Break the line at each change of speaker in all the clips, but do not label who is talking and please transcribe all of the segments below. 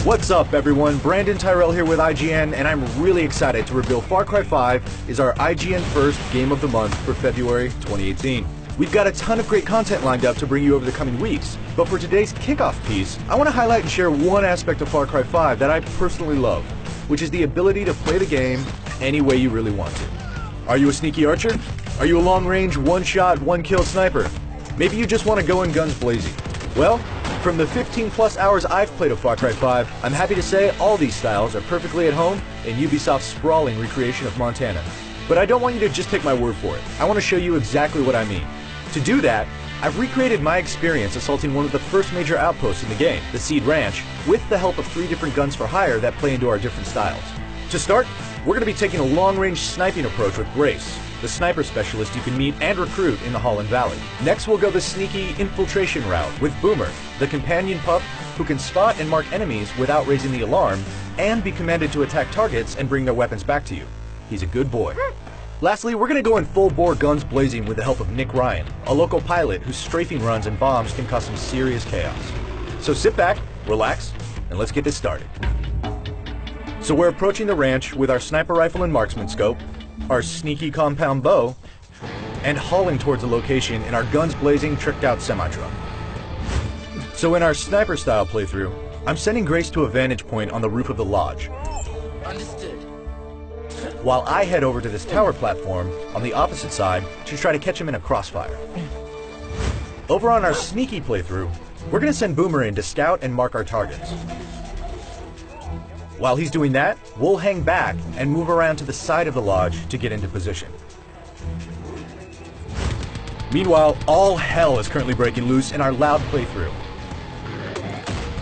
What's up, everyone? Brandon Tyrell here with IGN, and I'm really excited to reveal Far Cry 5 is our IGN first game of the month for February 2018. We've got a ton of great content lined up to bring you over the coming weeks, but for today's kickoff piece, I want to highlight and share one aspect of Far Cry 5 that I personally love, which is the ability to play the game any way you really want to. Are you a sneaky archer? Are you a long-range, one-shot, one-kill sniper? Maybe you just want to go in guns blazing. Well, from the 15+ hours I've played of Far Cry 5, I'm happy to say all these styles are perfectly at home in Ubisoft's sprawling recreation of Montana. But I don't want you to just take my word for it. I want to show you exactly what I mean. To do that, I've recreated my experience assaulting one of the first major outposts in the game, the Seed Ranch, with the help of 3 different guns for hire that play into our different styles. To start, we're going to be taking a long-range sniping approach with Grace, the sniper specialist you can meet and recruit in the Holland Valley. Next, we'll go the sneaky infiltration route with Boomer, the companion pup who can spot and mark enemies without raising the alarm and be commanded to attack targets and bring their weapons back to you. He's a good boy. Lastly, we're going to go in full-bore guns blazing with the help of Nick Ryan, a local pilot whose strafing runs and bombs can cause some serious chaos. So sit back, relax, and let's get this started. So we're approaching the ranch with our sniper rifle and marksman scope, our sneaky compound bow, and hauling towards the location in our guns blazing tricked out semi-truck. So in our sniper style playthrough, I'm sending Grace to a vantage point on the roof of the lodge.
Understood.
While I head over to this tower platform on the opposite side to try to catch him in a crossfire. Over on our sneaky playthrough, we're going to send Boomer in to scout and mark our targets. While he's doing that, we'll hang back and move around to the side of the lodge to get into position. Meanwhile, all hell is currently breaking loose in our loud playthrough.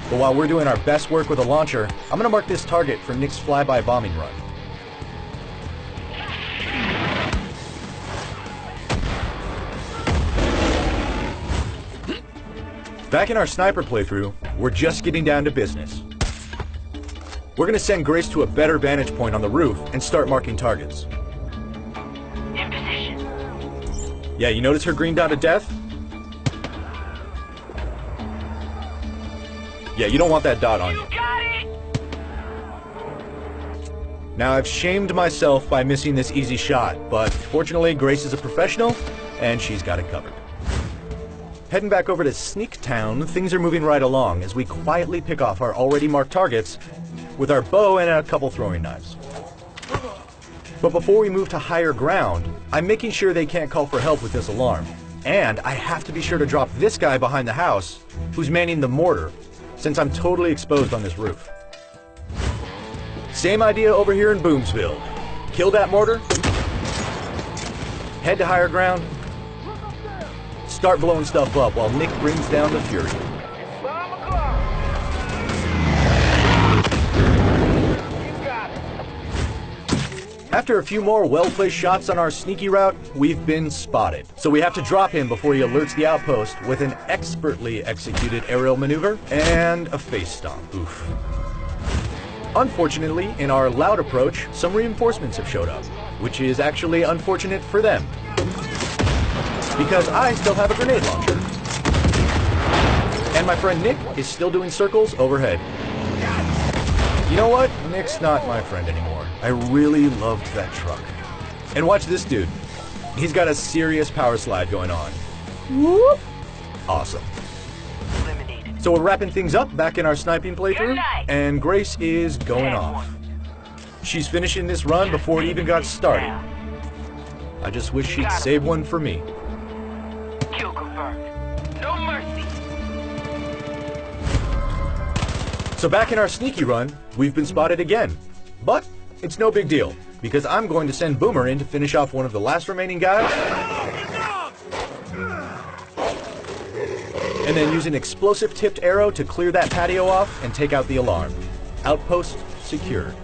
But while we're doing our best work with a launcher, I'm going to mark this target for Nick's flyby bombing run. Back in our sniper playthrough, we're just getting down to business. We're going to send Grace to a better vantage point on the roof and start marking targets.
In position.
Yeah, you notice her green dot of death? Yeah, you don't want that dot on you.
Got it!
Now, I've shamed myself by missing this easy shot, but fortunately, Grace is a professional, and she's got it covered. Heading back over to Sneak Town, things are moving right along as we quietly pick off our already marked targets with our bow and a couple throwing knives. But before we move to higher ground, I'm making sure they can't call for help with this alarm. And I have to be sure to drop this guy behind the house who's manning the mortar, since I'm totally exposed on this roof. Same idea over here in Boomsville. Kill that mortar, head to higher ground, start blowing stuff up while Nick brings down the fury. After a few more well-placed shots on our sneaky route, we've been spotted. So we have to drop him before he alerts the outpost with an expertly executed aerial maneuver and a face stomp. Oof. Unfortunately, in our loud approach, some reinforcements have showed up, which is actually unfortunate for them, because I still have a grenade launcher. And my friend Nick is still doing circles overhead. You know what? Nick's not my friend anymore. I really loved that truck. And watch this dude. He's got a serious power slide going on. Whoop! Awesome.
Eliminated.
So we're wrapping things up back in our sniping playthrough, and Grace is going off. She's finishing this run before it even got started. I just wish she'd save one for me.
Kill confirmed. No mercy.
So back in our sneaky run, we've been spotted again. But it's no big deal, because I'm going to send Boomer in to finish off one of the last remaining guys, and then use an explosive tipped arrow to clear that patio off and take out the alarm. Outpost secured.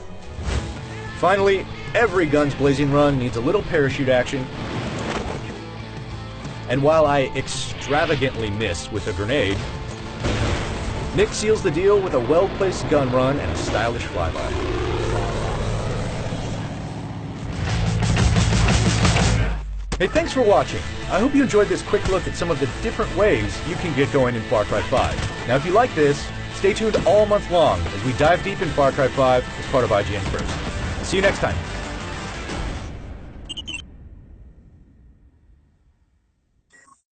Finally, every guns blazing run needs a little parachute action. And while I extravagantly miss with a grenade, Nick seals the deal with a well-placed gun run and a stylish flyby. Hey, thanks for watching. I hope you enjoyed this quick look at some of the different ways you can get going in Far Cry 5. Now, if you like this, Stay tuned all month long as we dive deep in Far Cry 5 as part of IGN First. See you next time.